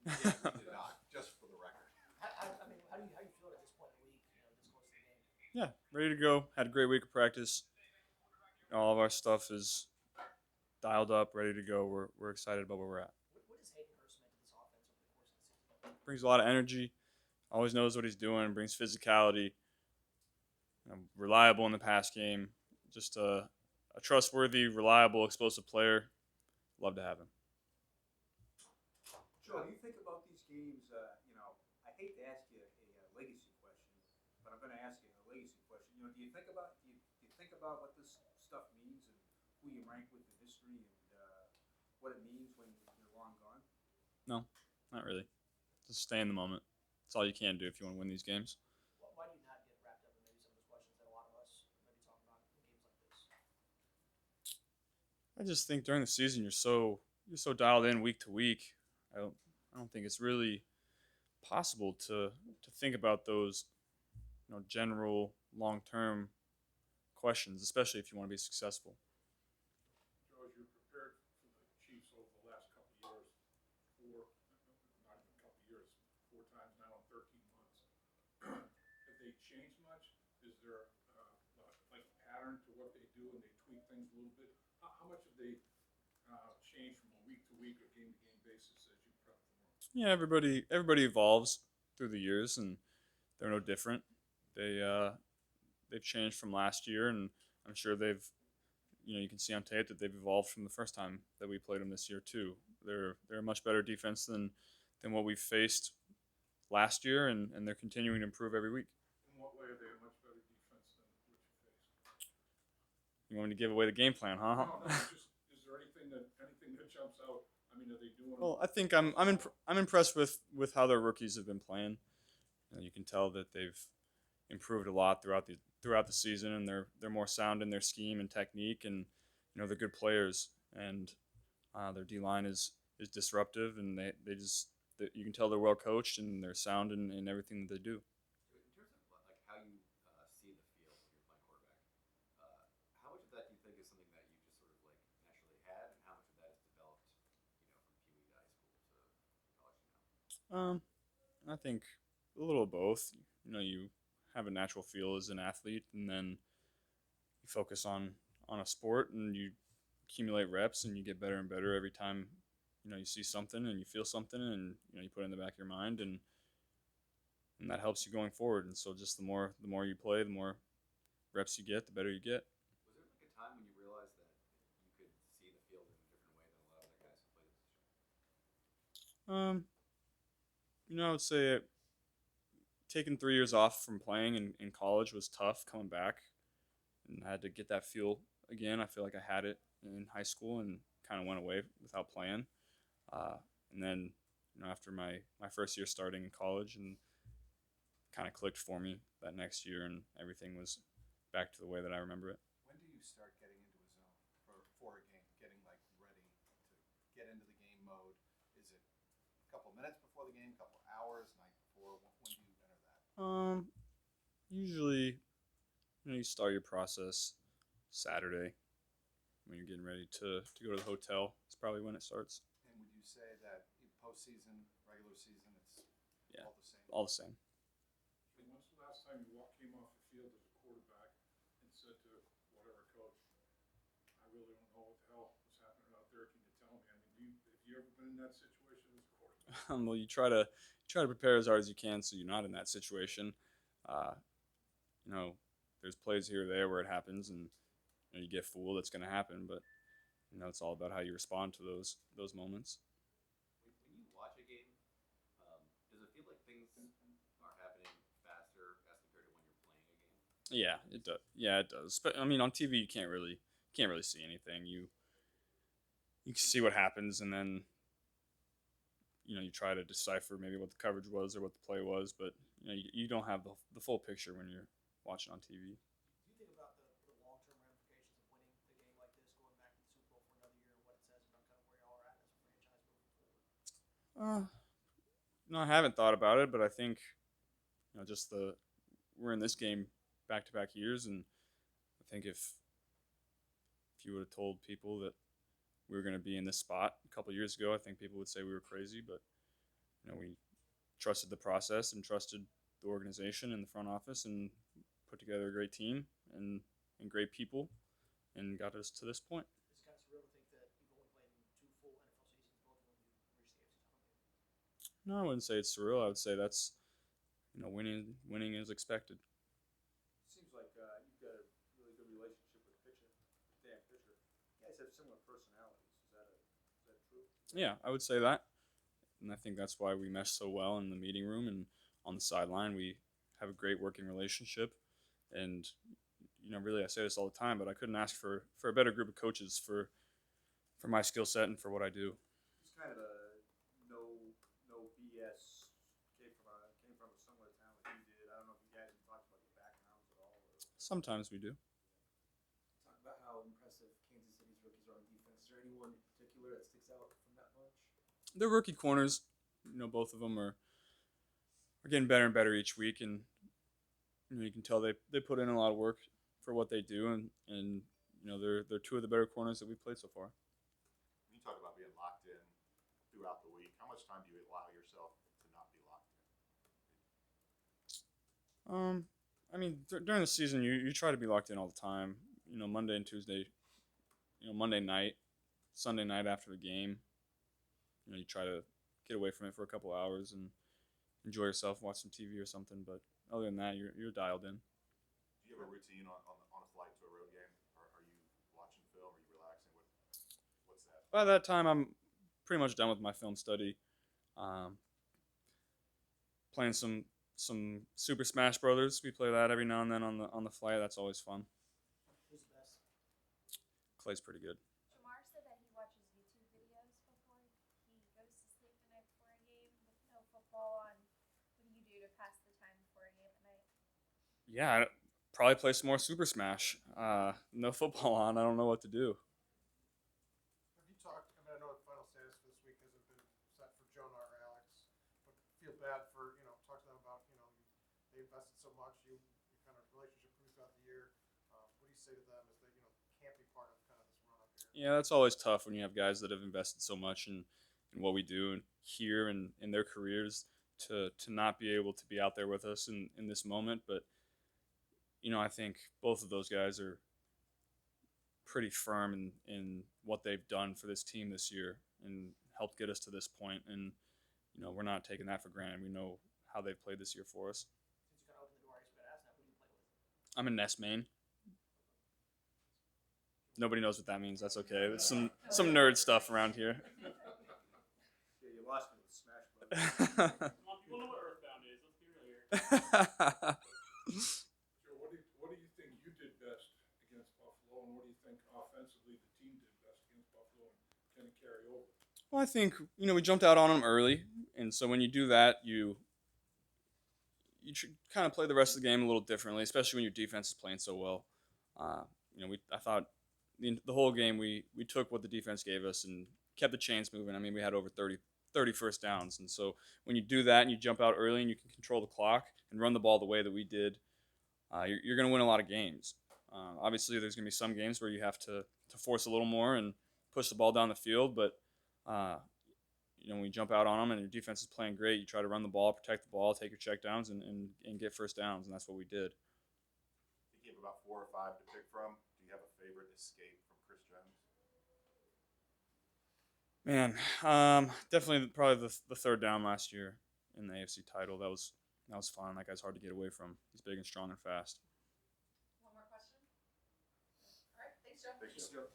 We did not, just for the record. How do you feel at this point in the week? This close to the game. Yeah, ready to go. Had a great week of practice. All of our stuff is dialed up, ready to go. We're excited about where we're at. What has Hayden Hurst meant to this offense over the course of the season? Brings a lot of energy. Always knows what he's doing. Brings physicality. Reliable in the pass game. Just a trustworthy, reliable, explosive player. Love to have him. Joe, do you think about these games? I hate to ask you a legacy question, but I'm going to ask you a legacy question. Do you think about what this stuff means and who you rank with in history and what it means when you're long gone? No, not really. Just stay in the moment. That's all you can do if you want to win these games. Why do you not get wrapped up in maybe some of those questions that a lot of us maybe talk about in games like this? I just think during the season you're so dialed in week to week. I don't think it's really possible to think about those general long term questions, especially if you want to be successful. Joe, as you're prepared for the Chiefs over the last couple of years, not even a couple of years, 4 times now in 13 months, have they changed much? Is there like a pattern to what they do and they tweak things a little bit? How much have they changed from a week to week or game to game basis as you prep for them? Yeah, everybody evolves through the years, and they're no different. They've changed from last year, and I'm sure you can see on tape that they've evolved from the first time that we played them this year too. They're a much better defense than what we faced last year, and they're continuing to improve every week. In what way are they a much better defense than what you faced? You want me to give away the game plan, huh? No, just is there anything that jumps out? I mean, are they doing? Well, I think I'm impressed with how their rookies have been playing. You can tell that they've improved a lot throughout the season, and they're more sound in their scheme and technique, and they're good players, and their D line is disruptive, and you can tell they're well coached and they're sound in everything that they do. In terms of like how you see the field when you're playing quarterback, how much of that do you think is something that you just sort of like naturally had, and how much of that is developed, from Pee Wee to high school to college now? I think a little of both. You have a natural feel as an athlete, and then you focus on a sport, and you accumulate reps, and you get better and better every time. You see something and you feel something, and you put it in the back of your mind, and that helps you going forward. And so, just the more you play, the more reps you get, the better you get. Was there like a time when you realized that you could see the field in a different way than a lot of other guys who play the position? I would say taking 3 years off from playing in college was tough coming back, and I had to get that feel again. I feel like I had it in high school and kind of went away without playing. And then after my first year starting in college, and kind of clicked for me that next year, and everything was back to the way that I remember it. When do you start getting into a zone for a game, getting like ready to get into the game mode? Is it a couple minutes before the game, a couple hours, night before? When do you enter that? Usually, you start your process Saturday when you're getting ready to go to the hotel. It's probably when it starts. And would you say that in postseason, regular season, it's Yeah, all the same? all the same. When's the last time you came off the field as a quarterback and said to whatever coach, "I really don't know what the hell was happening out there. Can you tell me?" I mean, have you ever been in that situation as a quarterback? Well, you try to prepare as hard as you can so you're not in that situation. Uh, there's plays here or there where it happens, and you get fooled. It's going to happen, but it's all about how you respond to those moments. When you watch a game, does it feel like things are happening faster as compared to when you're playing a game? Yeah, it does. Yeah, it does. But I mean, on TV you can't really see anything. You can see what happens, and then you try to decipher maybe what the coverage was or what the play was, but you don't have the full picture when you're watching on TV. Do you think about the long term ramifications of winning the game like this, going back to the Super Bowl for another year, and what it says about kind of where y'all are at as a franchise moving forward? Uh, no, I haven't thought about it, but I think just we're in this game back to back years, and I think if you would have told people that we were going to be in this spot a couple years ago, I think people would say we were crazy. But we trusted the process and trusted the organization and the front office and put together a great team and great people and got us to this point. It's kind of surreal to think that you've only played in 2 full NFL seasons, both of them you reached the AFC title game. No, I wouldn't say it's surreal. I would say that's winning is expected. Seems like you've got a really good relationship with Dan Fisher. You guys have similar personalities. Is that true? Yeah, I would say that. And I think that's why we mesh so well in the meeting room and on the sideline. We have a great working relationship. And, really, I say this all the time, but I couldn't ask for a better group of coaches for my skill set and for what I do. He's kind of a no BS. Came from a similar town that you did. I don't know if you guys have talked about your backgrounds at all. Sometimes we do. Talk about how impressive Kansas City's rookies are on defense. Is there anyone in particular that sticks out from that bunch? They're rookie corners. Both of them are getting better and better each week, and you can tell they put in a lot of work for what they do, and they're two of the better corners that we've played so far. You talk about being locked in throughout the week. How much time do you allow yourself to not be locked in? During the season, you try to be locked in all the time. Monday and Tuesday. Monday night, Sunday night after the game. You try to get away from it for a couple hours and enjoy yourself, watch some TV or something. But other than that, you're dialed in. Do you have a routine on a flight to a road game? Or are you watching film? Are you relaxing? What's that? By that time, I'm pretty much done with my film study. Playing some Super Smash Brothers. We play that every now and then on the flight. That's always fun. Who's the best? Clay's pretty good. Jamar said that he watches YouTube videos before he goes to sleep the night before a game with no football on. What do you do to pass the time before a game at night? Yeah, I'd probably play some more Super Smash. No football on. I don't know what to do. Have you talked, I know the final status for this week hasn't been set for Jonah or Alex, but feel bad for, talk to them about, they invested so much, you kind of relationship grew throughout the year. What do you say to them as they, can't be part of kind of this run up here? Yeah, that's always tough when you have guys that have invested so much in what we do and here and in their careers to not be able to be out there with us in this moment. But, I think both of those guys are pretty firm in what they've done for this team this year and helped get us to this point. And, we're not taking that for granted. We know how they've played this year for us. Since you kind of opened the door, I guess we got to ask now, who do you play with? I'm a Ness main. Nobody knows what that means. That's okay. There's some nerd stuff around here. Yeah, you lost me with Smash Brothers. Come on, people know what Earthbound is. Let's be real here. Joe, what do you think you did best against Buffalo, and what do you think offensively the team did best against Buffalo, and can it carry over? Well, I think we jumped out on them early, and so when you do that, you kind of play the rest of the game a little differently, especially when your defense is playing so well. I thought the whole game we took what the defense gave us and kept the chains moving. We had over 30 first downs, and so when you do that and you jump out early and you can control the clock and run the ball the way that we did, you're going to win a lot of games. Obviously, there's going to be some games where you have to force a little more and push the ball down the field, but when you jump out on them and your defense is playing great, you try to run the ball, protect the ball, take your checkdowns, and get first downs, and that's what we did. You gave about 4 or 5 to pick from. Do you have a favorite escape from Chris Jones? Man, definitely probably the third down last year in the AFC title. That was fun. That guy's hard to get away from. He's big and strong and fast. One more question? All right, thanks, Joe. Thanks, Joe.